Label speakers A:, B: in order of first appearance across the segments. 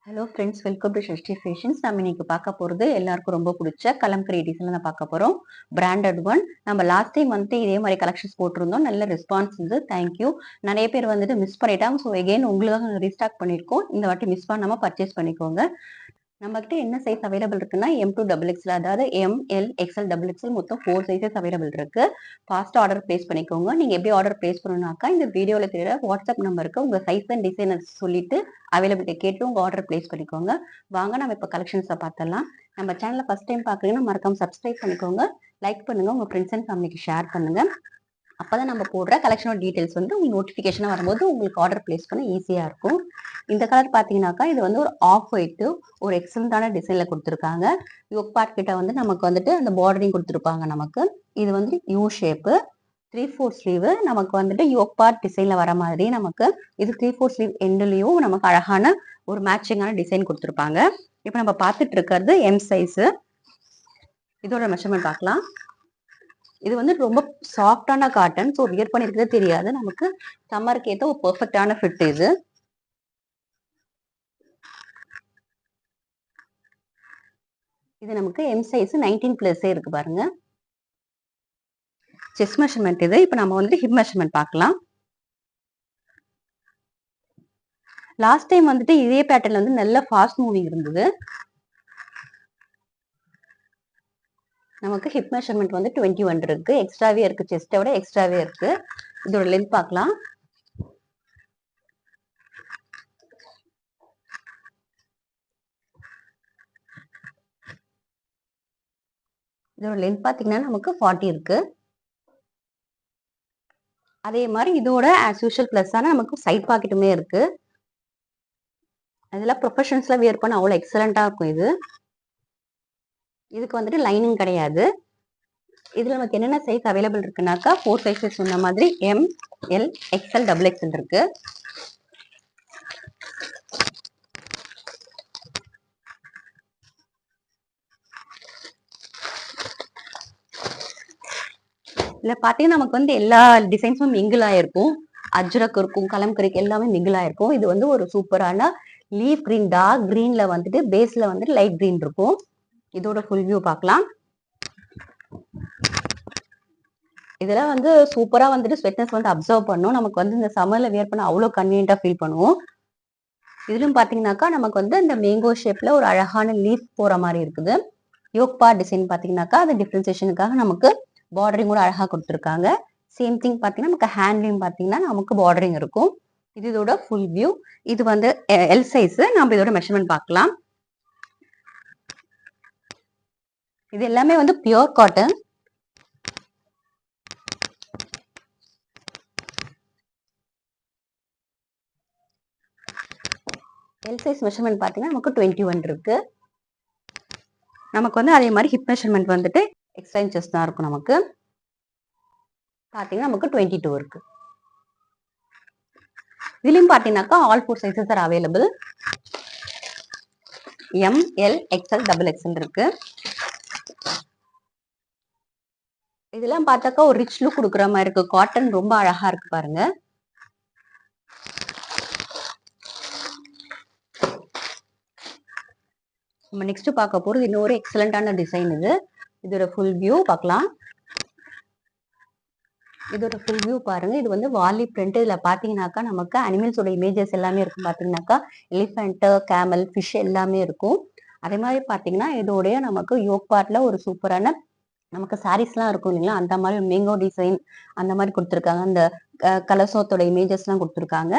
A: Hello friends, welcome to Shashti fashions. நம்ம இன்னைக்கு பார்க்க போகிறது எல்லாருக்கும் ரொம்ப பிடிச்ச கலம்கரி டிசைனில் தான் பார்க்க போகிறோம். Branded one. நம்ம லாஸ்ட் டைம் வந்துட்டு இதே மாதிரி கலெக்ஷன்ஸ் போட்டிருந்தோம். நல்ல ரெஸ்பான்ஸ் வந்து தேங்க்யூ. நிறைய பேர் வந்துட்டு மிஸ் பண்ணிட்டாங்க. ஸோ எகெயின் உங்களுக்காக ரீஸ்டாக் பண்ணியிருக்கோம். இந்த வாட்டி மிஸ் பண்ணாமல் பர்ச்சேஸ் பண்ணிக்கோங்க. நம்மகிட்ட என்ன சைஸ் அவைலபிள் இருக்குன்னா M2XXL, அதாவது ML XL XXL மொத்தம் 4 சைஸஸ் அவைலபிள் இருக்கு. ஃபாஸ்ட் ஆர்டர் பிளேஸ் பண்ணிக்கோங்க. நீங்க எப்படி ஆர்டர் பிளேஸ் பண்ணணும்னாக்கா இந்த வீடியோல தெரியுற வாட்ஸ்அப் நம்பருக்கு உங்க சைஸ் அண்ட் டிசைன் சொல்லிட்டு அவைலபிலிட்டி கேட்டு உங்க ஆர்டர் பிளேஸ் பண்ணிக்கோங்க. வாங்க நம்ம இப்போ கலெக்ஷன்ஸை பார்த்தலாம். நம்ம சேனலை ஃபர்ஸ்ட் டைம் பார்க்குறீங்கன்னா மறக்காம சப்ஸ்கிரைப் பண்ணிக்கோங்க, லைக் பண்ணுங்க, உங்க ஃப்ரெண்ட்ஸ் அண்ட் ஃபேமிலிக்கு ஷேர் பண்ணுங்க. அப்பதான் நம்ம போடுற கலெக்ஷனோட டீடைல்ஸ் வந்து உங்களுக்கு நோட்டிஃபிகேஷனாக வரும்போது உங்களுக்கு ஆர்டர் பிளேஸ் பண்ண ஈஸியாக இருக்கும். இந்த கலர் பார்த்தீங்கன்னாக்கா இது வந்து ஒரு ஆஃப் ஒயிட்டு, ஒரு எக்ஸலண்டான டிசைனில் கொடுத்துருக்காங்க. யோக் பார்ட் கிட்ட வந்து நமக்கு வந்துட்டு அந்த பார்டரிங் கொடுத்துருப்பாங்க. நமக்கு இது வந்து யூ ஷேப்பு, 3/4 ஸ்லீவு. நமக்கு வந்துட்டு யோக் பார்ட் டிசைனில் வர மாதிரி நமக்கு இது 3/4 ஸ்லீவ் எண்ட்லேயும் நமக்கு அழகான ஒரு மேட்சிங்கான டிசைன் கொடுத்துருப்பாங்க. இப்போ நம்ம பார்த்துட்டு இருக்கிறது எம் சைஸு. இதோட மெஷர்மெண்ட் பார்க்கலாம். இது வந்து ரொம்ப சாஃப்டான காட்டன். ஸோ வியர் பண்ணிருக்கிறது தெரியாது. நமக்கு சம்மருக்கு ஏற்ற ஒரு பெர்ஃபெக்டான ஃபிட் இது. இது நமக்கு எம் சைஸ் 19+ இருக்கு பாருங்க. செஸ்ட் மெஷர்மெண்ட் இது. இப்போ நம்ம வந்துட்டு ஹிப் மெஷர்மெண்ட் பார்க்கலாம். லாஸ்ட் டைம் வந்துட்டு இதே பேட்டர்ல வந்து நல்ல ஃபாஸ்ட் மூவிங் இருந்தது. நமக்கு ஹிப் மெஷர்மெண்ட் வந்து 21 இருக்கு. எக்ஸ்ட்ராவே இருக்கு, செஸ்ட்டை விட எக்ஸ்ட்ராவே இருக்கு. இதோட லென்த் பார்க்கலாம். இதோட லென்த் பார்த்தீங்கன்னா நமக்கு 40 இருக்கு. அதே மாதிரி இதோட ஆஸ் யூஷுவல் பிளஸ்ஸான நமக்கு சைட் பாக்கெட்டுமே இருக்கு. அதெல்லாம் ப்ரொஃபஷன்ஸ்ல வியர் பண்ண அவ்வளோ எக்ஸலண்டா இருக்கும். இதுக்கு வந்துட்டு லைனிங் கிடையாது. இதுல நமக்கு என்னென்ன சைஸ் அவைலபிள் இருக்குனாக்கா 4 சைஸஸ் சொன்ன மாதிரி ML XL XXL இருக்கு. இதுல பாத்தீங்கன்னா நமக்கு வந்து எல்லா டிசைன்ஸும் மிங்கிள் ஆயிருக்கும். அஜ்ரக் இருக்கும், கலம்கரிக்கு எல்லாமே மிங்கிள் ஆயிருக்கும். இது வந்து ஒரு சூப்பரான லீஃப் கிரீன், டார்க் கிரீன்ல வந்துட்டு பேஸ்ல வந்துட்டு லைட் கிரீன் இருக்கும். இதோட ஃபுல் வியூ பார்க்கலாம். இதெல்லாம் வந்து சூப்பரா வந்துட்டு ஸ்வெட்னஸ் வந்து அப்சர்வ் பண்ணும். நமக்கு வந்து இந்த சம்மர்ல வியர் பண்ண அவ்வளோ கன்வீனியன்டா ஃபீல் பண்ணுவோம். இதுலயும் பாத்தீங்கன்னாக்கா நமக்கு வந்து இந்த மேங்கோ ஷேப்ல ஒரு அழகான லீஃப் போற மாதிரி இருக்குது. யோக் பார்ட் டிசைன் பாத்தீங்கன்னாக்கா அது டிஃபரன்சியேஷனுக்காக நமக்கு பார்டரிங் கூட அழகா கொடுத்துருக்காங்க. சேம் திங் பாத்தீங்கன்னா நமக்கு ஹேண்ட்லையும் பாத்தீங்கன்னா நமக்கு பார்டரிங் இருக்கும். இது இதோட ஃபுல் வியூ. இது வந்து எல் சைஸ். நம்ம இதோட மெஷர்மெண்ட் பார்க்கலாம். இது எல்லாமே வந்து pure cotton. L size measurement பார்த்தீங்கன்னா நமக்கு 21 இருக்கு. நமக்கு வந்து அதே மாதிரி ஹிப் மெஷர்மெண்ட் வந்துட்டு எக்ஸ்ட்ரா இன்ச்சஸ் தான் இருக்கும். நமக்கு பார்த்தீங்கன்னா நமக்கு 22 இருக்கு. இதுலயும் பார்த்தீங்கன்னாக்கா all 4 sizes are available. ML XL XXL இருக்கு. இதெல்லாம் பார்த்தாக்கா ஒரு ரிச் லுக் கொடுக்குற மாதிரி இருக்கு. காட்டன் ரொம்ப அழகா இருக்கு பாருங்க. நம்ம நெக்ஸ்ட் பார்க்க போறது இன்னொரு எக்ஸலண்டான டிசைன். இதோட ஃபுல் வியூ பார்க்கலாம். இதோட ஃபுல் வியூ பாருங்க. இது வந்து வாலி பிரிண்ட். இதுல பாத்தீங்கன்னாக்கா நமக்கு அனிமல்ஸோட இமேஜஸ் எல்லாமே இருக்கும். பாத்தீங்கன்னாக்கா எலிஃபென்ட், கேமல், ஃபிஷ் எல்லாமே இருக்கும். அதே மாதிரி பாத்தீங்கன்னா இதோடைய நமக்கு யோக் பார்ட்ல ஒரு சூப்பரான நமக்கு சாரீஸ் எல்லாம் இருக்கும் இல்லைங்களா, அந்த மாதிரி மேங்கோ டிசைன் அந்த மாதிரி கொடுத்துருக்காங்க. அந்த கலசோத்தோட இமேஜஸ் எல்லாம் கொடுத்துருக்காங்க.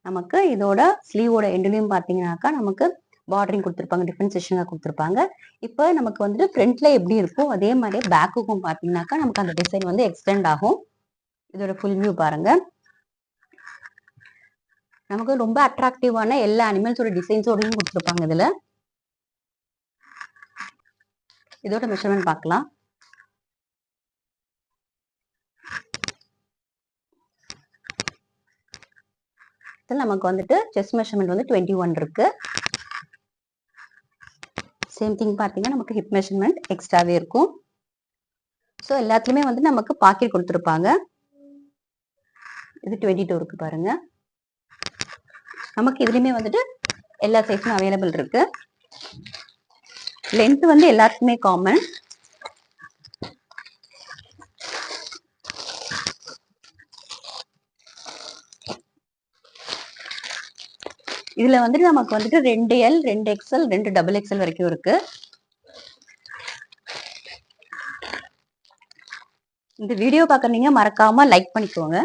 A: நமக்கு இதோட ஸ்லீவோட எண்ட்லயும் பாத்தீங்கன்னாக்கா நமக்கு பார்டரிங் கொடுத்துருப்பாங்க, டிஃபரன்சியேஷனாக கொடுத்துருப்பாங்க. இப்போ நமக்கு வந்துட்டு ஃப்ரண்ட்ல எப்படி இருக்கும் அதே மாதிரி பேக்குக்கும் பாத்தீங்கன்னாக்கா நமக்கு அந்த டிசைன் வந்து எக்ஸ்டெண்ட் ஆகும். இதோட ஃபுல் வியூ பாருங்க. நமக்கு ரொம்ப அட்ராக்டிவான எல்லா அனிமல்ஸோட டிசைன்ஸோடையும் கொடுத்துருப்பாங்க. இதுல இதோட மெஷர்மெண்ட் பார்க்கலாம். நமக்கு வந்துட்டு செஸ்ட் மெஷர்மெண்ட் வந்து 21 இருக்கு. சேம் திங் பாத்தீங்கன்னா நமக்கு ஹிப் மெஷர்மெண்ட் எக்ஸ்ட்ராவே இருக்கும். ஸோ எல்லாத்துலயுமே வந்து நமக்கு பாக்கெட் கொடுத்துருப்பாங்க. இது 22 இருக்கு பாருங்க. நமக்கு இதுலயுமே வந்துட்டு எல்லா சைஸும் அவைலபிள் இருக்கு. லென்த் வந்து எல்லாத்துக்குமே காமன். இதுல வந்துட்டு நமக்கு வந்துட்டு 2L 2XL 2XXL வரைக்கும் இருக்கு. இந்த வீடியோ பாக்குறீங்க மறக்காம லைக் பண்ணிக்கோங்க.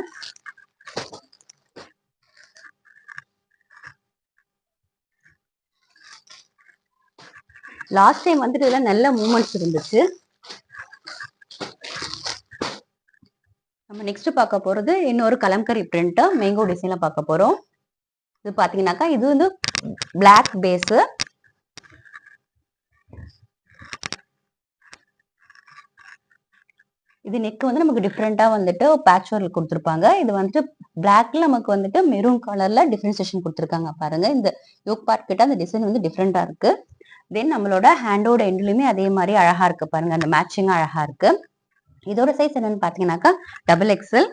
A: லாஸ்ட் டைம் வந்துட்டு இதுல நல்ல மூமெண்ட்ஸ் இருந்துச்சு. நம்ம நெக்ஸ்ட் பார்க்க போறது இன்னொரு கலம்கரி பிரிண்ட் மேங்கோ டிசைன்ல பார்க்க போறோம். இது பாத்தீங்கன்னாக்கா இது வந்து பிளாக் பேஸ். இது நெக் வந்து நமக்கு டிஃப்ரெண்டா வந்துட்டு பேட்ச் ஒர்க் கொடுத்துருப்பாங்க. இது வந்துட்டு பிளாக்ல நமக்கு வந்துட்டு மெரூன் கலர்ல டிஃபரன்சியேஷன் கொடுத்துருக்காங்க. பாருங்க இந்த யோக் பார்ட் கிட்ட அந்த டிசைன் வந்து டிஃப்ரெண்டா இருக்கு. தென் நம்மளோட ஹேண்டோட எண்ட்லயுமே அதே மாதிரி அழகா இருக்கு பாருங்க. அந்த மேட்சிங்கா அழகா இருக்கு. இதோட சைஸ் என்னன்னு பாத்தீங்கன்னாக்கா XXL.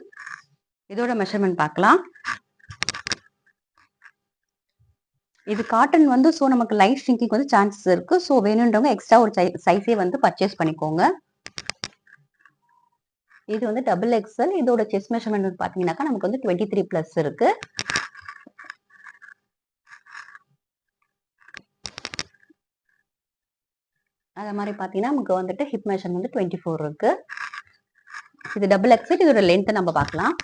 A: இதோட மெஷர்மெண்ட் பார்க்கலாம். இது காட்டன் வந்து ஸோ நமக்கு லைட் ஷ்ரிங்கிங் வந்து சான்சஸ் இருக்கு. ஸோ வேணுன்றவங்க எக்ஸ்ட்ரா ஒரு சைஸே வந்து பர்ச்சேஸ் பண்ணிக்கோங்க. இது வந்து XXL. இதோட செஸ்ட் மெஷர்மெண்ட் பாத்தீங்கன்னாக்கா நமக்கு வந்து 23+ இருக்கு. அதே மாதிரி பாத்தீங்கன்னா நமக்கு வந்துட்டு ஹிப் மெஷர்மெண்ட் வந்து 24 இருக்கு. இது XXL. இதோட லென்த் நம்ம பார்க்கலாம்.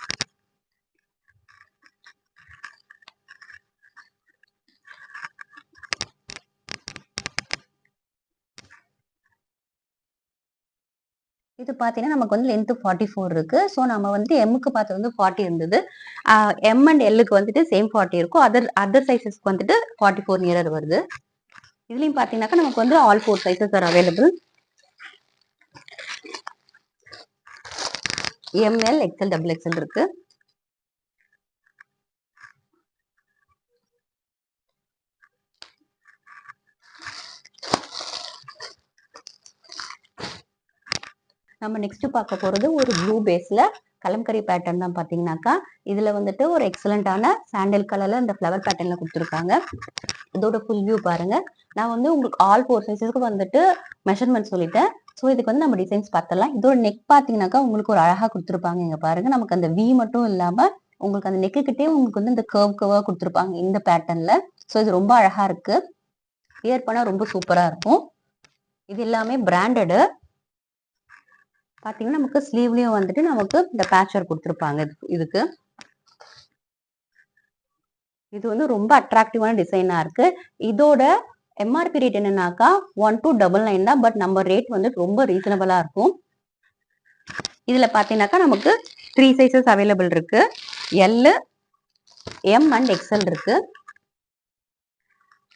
A: இது பாத்தீங்கன்னா நமக்கு வந்து லென்த் 44 இருக்கு. ஸோ நம்ம வந்து எம்முக்கு பார்த்து வந்து 40 இருந்தது. எம் அண்ட் எல்லுக்கு வந்துட்டு சேம் 40 இருக்கும். அதர் சைஸஸ்க்கு வந்துட்டு 44 நியரர் வருது. இதுலயும் பாத்தீங்கன்னாக்கா நமக்கு வந்து all 4 sizes are available. ML XL XXL இருக்கு. நம்ம நெக்ஸ்ட் பார்க்க போறது ஒரு ப்ளூ பேஸ்ல கலம்கரி பேட்டர்ன் தான். பாத்தீங்கன்னாக்கா இதுல வந்துட்டு ஒரு எக்ஸலண்டான சாண்டல் கலர்ல இந்த ஃபிளவர் பேட்டர்ன்ல கொடுத்துருக்காங்க. இதோட ஃபுல் வியூ பாருங்க. நான் வந்து உங்களுக்கு ஆல் 4 சைஸஸ்க்கு வந்துட்டு மெஷர்மெண்ட் சொல்லிட்டேன். ஸோ இதுக்கு வந்து நம்ம டிசைன்ஸ் பார்த்தலாம். இதோட நெக் பாத்தீங்கன்னாக்கா உங்களுக்கு ஒரு அழகா கொடுத்துருப்பாங்க. இங்க பாருங்க நமக்கு அந்த வி மட்டும் இல்லாம உங்களுக்கு அந்த நெக்கு கிட்டே உங்களுக்கு வந்து இந்த கர்வா கொடுத்துருப்பாங்க இந்த பேட்டர்ன்ல. ஸோ இது ரொம்ப அழகா இருக்கு. வியர் பண்ணா ரொம்ப சூப்பரா இருக்கும். இது எல்லாமே பிராண்டடு. பாத்தீங்கன்னா நமக்கு ஸ்லீவ்லயும் வந்துட்டு நமக்கு இந்த பேட்ச் ஒர்க் கொடுத்துருப்பாங்க. இதுக்கு இது வந்து ரொம்ப அட்ராக்டிவான டிசைனா இருக்கு. இதோட MRP ரேட் என்னன்னாக்கா 1299 தான். பட் நம்ம ரேட் வந்து ரொம்ப ரீசனபிளா இருக்கும். இதுல பாத்தீங்கன்னாக்கா நமக்கு 3 சைஸஸ் அவைலபிள் இருக்கு. L, M and XL இருக்கு.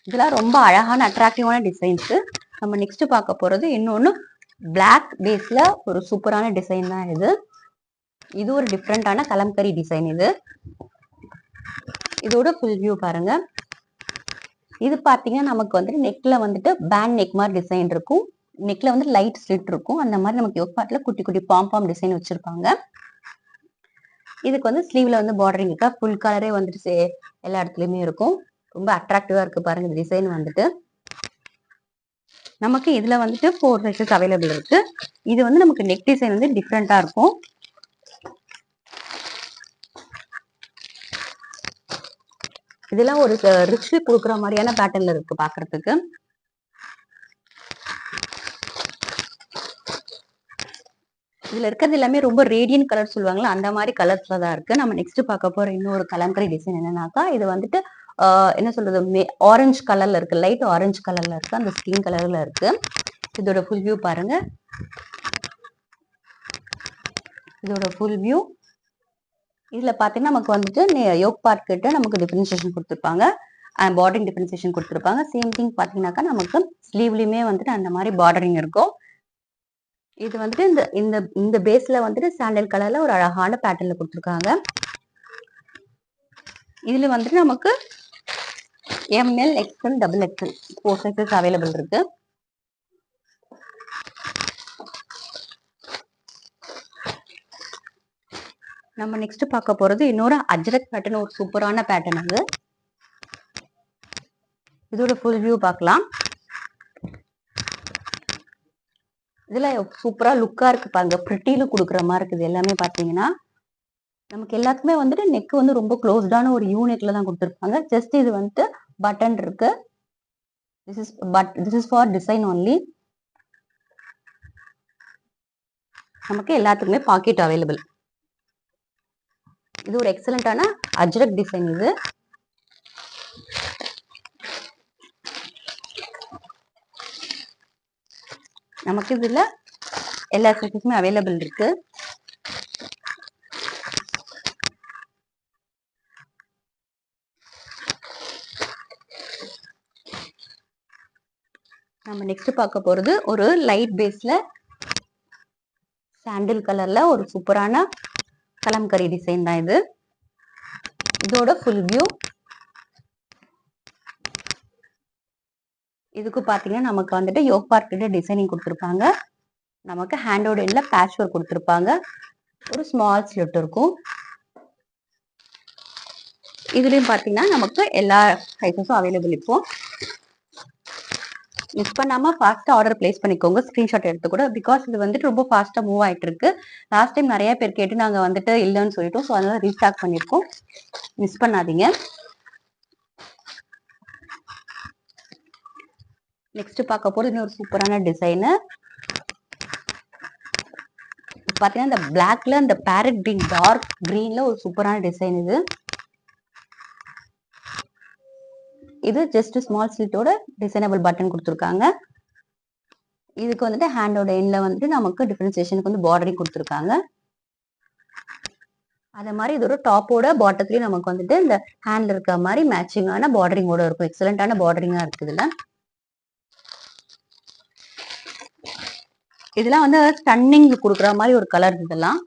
A: இதெல்லாம் ரொம்ப அழகான அட்ராக்டிவான டிசைன்ஸ். நம்ம நெக்ஸ்ட் பார்க்க போறது இன்னொன்னு பிளாக் பேஸ்ல ஒரு சூப்பரான டிசைன் தான் இது. இது ஒரு டிஃப்ரெண்டான கலம்கரி டிசைன். இது இதோட ஃபுல் வியூ பாருங்க. இது பாத்தீங்கன்னா நமக்கு வந்துட்டு நெக்ல வந்துட்டு பேண்ட் நெக் மாதிரி டிசைன் இருக்கும். நெக்ல வந்து லைட் ஸ்லிட் இருக்கும். அந்த மாதிரி நமக்கு யோக் பார்ட்ல குட்டி குட்டி பாம் டிசைன் வச்சிருப்பாங்க. இதுக்கு வந்து ஸ்லீவ்ல வந்து பார்டரிங் இருக்கா. ஃபுல் கலரே வந்துட்டு எல்லா இடத்துலயுமே இருக்கும். ரொம்ப அட்ராக்டிவா இருக்கு பாருங்க இந்த டிசைன் வந்துட்டு. நமக்கு இதுல வந்துட்டு 4 சைஸஸ் அவைலபிள் இருக்கு. இது வந்து நமக்கு நெக் டிசைன் வந்து டிஃப்ரெண்டா இருக்கும். இதெல்லாம் ஒரு ரிச் கொடுக்குற மாதிரியான பேட்டர்ன்ல இருக்கு பாக்குறதுக்கு. இதுல இருக்கிறது எல்லாமே ரொம்ப ரேடியன்ட் கலர் சொல்லுவாங்களா, அந்த மாதிரி கலர்ஸ்ல தான் இருக்கு. நம்ம நெக்ஸ்ட் பார்க்க போற இன்னொரு கலம்கரி டிசைன் என்னன்னாக்கா இது வந்துட்டு என்ன சொல்றது ஆரஞ்சு கலர்ல இருக்கு. லைட் ஆரஞ்சு கலர்ல இருக்கு. அந்த ஸ்கின் கலர்ல இருக்கு. இதோட ஃபுல் வியூ பாருங்க. இதோட ஃபுல் வியூ இதுல பாத்தீங்கன்னா நமக்கு வந்துட்டு யோக் பார்ட் கிட்ட நமக்கு டிஃபரன்சியேஷன் கொடுத்துருப்பாங்க. பார்டரிங் டிஃபரன்சியேஷன் கொடுத்துருப்பாங்க. சேம் திங் பாத்தீங்கன்னாக்கா நமக்கு ஸ்லீவ்லயுமே வந்துட்டு அந்த மாதிரி பார்டரிங் இருக்கும். இது வந்துட்டு இந்த இந்த பேஸ்ல வந்துட்டு சாண்டல் கலர்ல ஒரு அழகான பேட்டர்ன்ல கொடுத்துருக்காங்க. இதுல வந்துட்டு நமக்கு ML XL XXL 4 sizes available இருக்கு. நம்ம நெக்ஸ்ட் பார்க்க போறது இன்னொரு அஜ்ரக் பேட்டர்ன். ஒரு சூப்பரான பேட்டர்ன் அது. இதோட ஃபுல் வியூ பார்க்கலாம். இதுல சூப்பரா லுக்கா இருக்கு பாருங்க, பிரிட்டி லுக் கொடுக்குற மாதிரி இருக்குது. எல்லாமே பாத்தீங்கன்னா நமக்கு எல்லாத்துக்குமே வந்துட்டு நெக் வந்து ரொம்ப க்ளோஸ்டான ஒரு யூனிட்ல தான் கொடுத்துருப்பாங்க. ஜஸ்ட் இது வந்துட்டு பட்டன் இருக்கு. This is for design only. நமக்கு எல்லாத்துக்குமே பாக்கெட் அவைலபிள். இது ஒரு எக்ஸலண்டான அஜ்ரக் டிசைன். இது நமக்கு இதுல எல்லா சைஸஸுமே அவைலபிள் இருக்கு. நம்ம நெக்ஸ்ட் பார்க்க போறது ஒரு லைட் பேஸ்ல சாண்டில் கலர்ல ஒரு சூப்பரான கலம்கரி டிசைன் தான் இது. இதோட ஃபுல் வியூ. இதுக்கு பாத்தீங்கன்னா நமக்கு வந்துட்டு யோக் பார்ட் கிட்ட டிசைனிங் கொடுத்துருப்பாங்க. நமக்கு ஹேண்டோட எண்ட்ல பேட்ச் ஒர்க் கொடுத்துருப்பாங்க. ஒரு ஸ்மால் ஸ்லிட் இருக்கும். இதுலயும் பாத்தீங்கன்னா நமக்கு எல்லா சைஸஸும் அவைலபிள். இப்போ மிஸ் பண்ணாம ஃபாஸ்டா ஆர்டர் பிளேஸ் பண்ணிக்கோங்க, ஸ்கிரீன்ஷாட் எடுத்து கூட. பிகாஸ் இது வந்துட்டு ரொம்ப ஃபாஸ்டா மூவ் ஆயிட்டு இருக்கு. லாஸ்ட் டைம் நிறைய பேர் கேட்டு நாங்க வந்துட்டு இல்லைன்னு சொல்லிட்டோம். ஸோ அதனால ரீஸ்டாக் பண்ணிருக்கோம். மிஸ் பண்ணாதீங்க. நெக்ஸ்ட் பார்க்க போறது இன்னொரு சூப்பரான டிசைனு. பாத்தீங்கன்னா இந்த பிளாக்ல இந்த பேரட் கிரீன், டார்க் கிரீன்ல ஒரு சூப்பரான டிசைன் இது. இது ஜஸ்ட் ஸ்மால் ஸ்லிட்டோட டிசைனபிள் பட்டன் கொடுத்துருக்காங்க. இதுக்கு வந்துட்டு ஹேண்டோட எண்ட்ல வந்துட்டு நமக்கு டிஃபரன்சியேஷனுக்கு வந்து பார்டரிங் கொடுத்துருக்காங்க. அதே மாதிரி இதோட டாப்போட பாட்டத்துலயும் நமக்கு வந்துட்டு இந்த ஹேண்ட்ல இருக்க மாதிரி மேட்சிங்கான பார்டரிங்கோட இருக்கும். எக்ஸலண்டான பார்டரிங்கா இருக்கு இதுல. இதெல்லாம் வந்து ஸ்டன்னிங் கொடுக்குற மாதிரி ஒரு கலர். இதெல்லாம்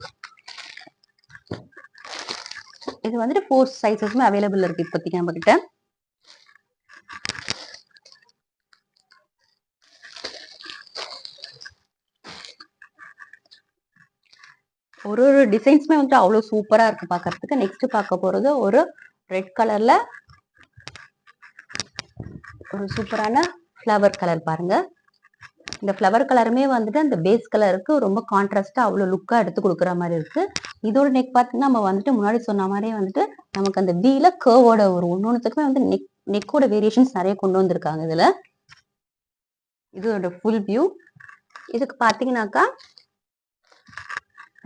A: இது வந்துட்டு 4 சைஸஸுமே அவைலபிள் இருக்கு இப்போதைக்கு நம்ம கிட்ட. ஒரு ஒரு டிசைன்ஸ்மே வந்துட்டு அவ்வளவு சூப்பரா இருக்கு பாக்குறதுக்கு. நெக்ஸ்ட் பார்க்க போறது ஒரு ரெட் கலர்ல ஒரு சூப்பரான ஃப்ளவர் கலர். பாருங்க, இந்த ஃப்ளவர் கலருமே வந்துட்டு அந்த பேஸ் கலருக்கு ரொம்ப கான்ட்ராஸ்டா அவ்வளவு லுக்கா எடுத்து கொடுக்குற மாதிரி இருக்கு. இதோட நெக் பார்த்தீங்கன்னா நம்ம வந்துட்டு முன்னாடி சொன்ன மாதிரியே வந்துட்டு நமக்கு அந்த வீல கர்வோட ஒரு ஒன்னொன்னுத்துக்குமே வந்து நெக்கோட வேரியேஷன்ஸ் நிறைய கொண்டு வந்திருக்காங்க இதுல. இதோட ஃபுல் வியூ. இதுக்கு பாத்தீங்கன்னாக்கா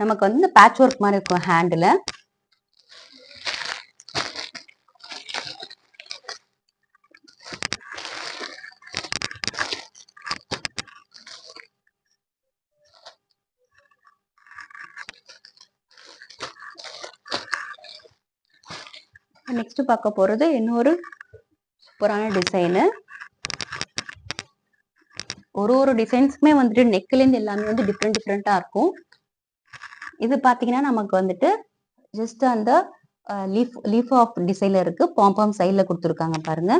A: நமக்கு வந்து இந்த பேட்ச் ஒர்க் மாதிரி இருக்கும் ஹேண்ட்ல. நெக்ஸ்ட் பார்க்க போறது இன்னொரு சூப்பரான டிசைனு. ஒரு டிசைன்ஸ்க்குமே வந்துட்டு நெக்ல இருந்து எல்லாமே வந்து டிஃப்ரெண்டா இருக்கும். இது பாத்தீங்கன்னா நமக்கு வந்துட்டு ஜஸ்ட் அந்த லீஃப் ஆஃப் டிசைன்ல இருக்கு. பாம் சைட்ல கொடுத்துருக்காங்க பாருங்க.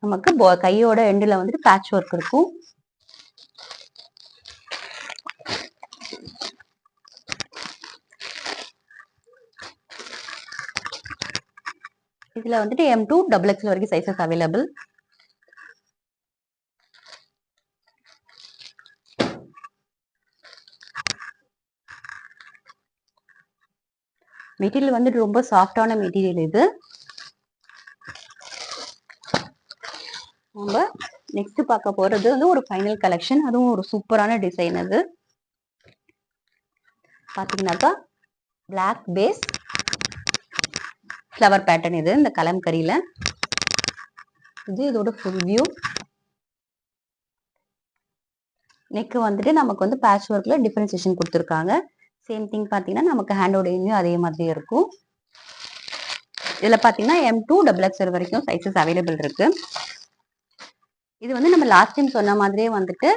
A: நமக்கு கையோட எண்டுல வந்துட்டு பேட்ச் ஒர்க் இருக்கும். இதுல வந்துட்டு M2 XXL வரைக்கும் சைஸஸ் அவைலபிள். மெட்டீரியல் வந்துட்டு ரொம்ப சாஃப்டான மெட்டீரியல் இது. நம்ம நெக்ஸ்ட் பார்க்க போறது வந்து ஒரு ஃபைனல் கலெக்ஷன். அதுவும் ஒரு சூப்பரான டிசைன். அது பாத்தீங்கன்னாக்கா பிளாக் பேஸ் ஃப்ளவர் பேட்டர்ன். இது இந்த கலம்கரியில. இது இதோட ஃபுல் வியூ. நெக் வந்துட்டு நமக்கு வந்து பேட்ச் ஒர்க்ல டிஃபரன்சியேஷன் கொடுத்துருக்காங்க. சேம் திங் பாத்தீங்கன்னா நமக்கு ஹேண்டோட எண்ட்லயும் அதே மாதிரி இருக்கும். இதுல பாத்தீங்கன்னா M2 XXL வரைக்கும் சைஸஸ் அவைலபிள் இருக்கு. இது வந்து நம்ம லாஸ்ட் டைம் சொன்ன மாதிரியே வந்துட்டு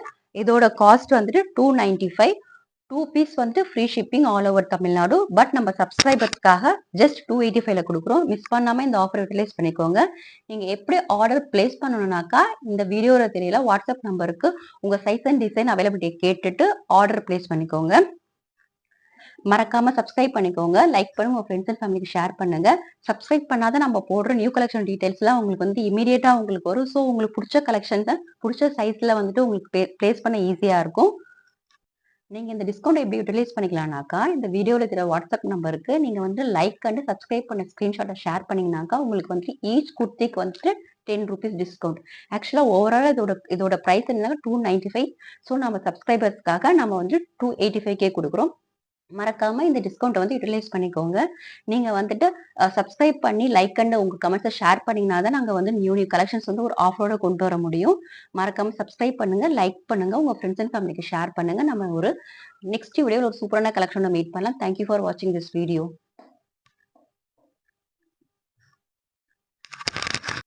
A: இதோட காஸ்ட் வந்துட்டு 295. 2 பீஸ் வந்துட்டு free shipping all over Tamil Nadu. But நம்ம சப்ஸ்கிரைபர்ஸ்க்காக ஜஸ்ட் 285ல கொடுக்குறோம். மிஸ் பண்ணாம இந்த ஆஃபர் யூட்டிலைஸ் பண்ணிக்கோங்க. நீங்க எப்படி ஆர்டர் பிளேஸ் பண்ணணும்னாக்கா இந்த வீடியோல தெரியல வாட்ஸ்அப் நம்பருக்கு உங்க சைஸ் அண்ட் டிசைன் அவைலபிலிட்டி கேட்டுட்டு ஆர்டர் பிளேஸ் பண்ணிக்கோங்க. மறக்காம சப்ஸ்கிரைப் பண்ணிக்கோங்க. லைக் பண்ணுங்க. உங்க ஃப்ரெண்ட்ஸ் அண்ட் ஃபேமிலிக்கு ஷேர் பண்ணுங்க. சப்ஸ்கிரைப் பண்ணாத நம்ம போடுற நியூ கலெக்ஷன் டீடைல்ஸ்லாம் உங்களுக்கு வந்து இமிடியேட்டா உங்களுக்கு வரும். ஸோ உங்களுக்கு புடிச்ச கலெக்ஷன்ஸ புடிச்ச சைஸ்ல வந்துட்டு உங்களுக்கு பிளேஸ் பண்ண ஈஸியா இருக்கும். நீங்க இந்த டிஸ்கவுண்ட் எப்படி யூட்டிலைஸ் பண்ணிக்கலாம்னாக்கா, இந்த வீடியோல இருக்கிற வாட்ஸ்அப் நம்பருக்கு நீங்க வந்து லைக் அண்ட் சப்ஸ்கிரைப் பண்ண ஸ்கிரீன்ஷாட்ட ஷேர் பண்ணீங்கனாக்கா, உங்களுக்கு வந்துட்டு ஈச் குர்த்திக்கு வந்துட்டு ₹10 டிஸ்கவுண்ட். ஆக்சுவலா ஓவரால் இதோட பிரைஸ் என்னன்னா 295. ஸோ நம்ம சப்ஸ்கிரைபர்ஸ்க்காக நம்ம வந்து 285க்கே குடுக்குறோம். மறக்காம இந்த டிஸ்கவுண்ட்ட வந்து யுட்டிலைஸ் பண்ணிக்கோங்க. நீங்க வந்துட்டு சப்ஸ்கிரைப் பண்ணி லைக் அண்ட் உங்க கமெண்ட்ஸ ஷேர் பண்ணீங்கன்னா தான் நாங்க வந்து நியூ கலெக்ஷன்ஸ் வந்து ஒரு ஆஃபரோட கொண்டு வர முடியும். மறக்காம சப்ஸ்கிரைப் பண்ணுங்க, லைக் பண்ணுங்க, உங்க ஃப்ரெண்ட்ஸ் அண்ட் ஃபேமிலிக்கு ஷேர் பண்ணுங்க. நம்ம ஒரு நெக்ஸ்ட் வீடியோல ஒரு சூப்பரான கலெக்ஷன்ல மீட் பண்ணலாம். தேங்க் யூ ஃபார் வாட்சிங் திஸ் வீடியோ.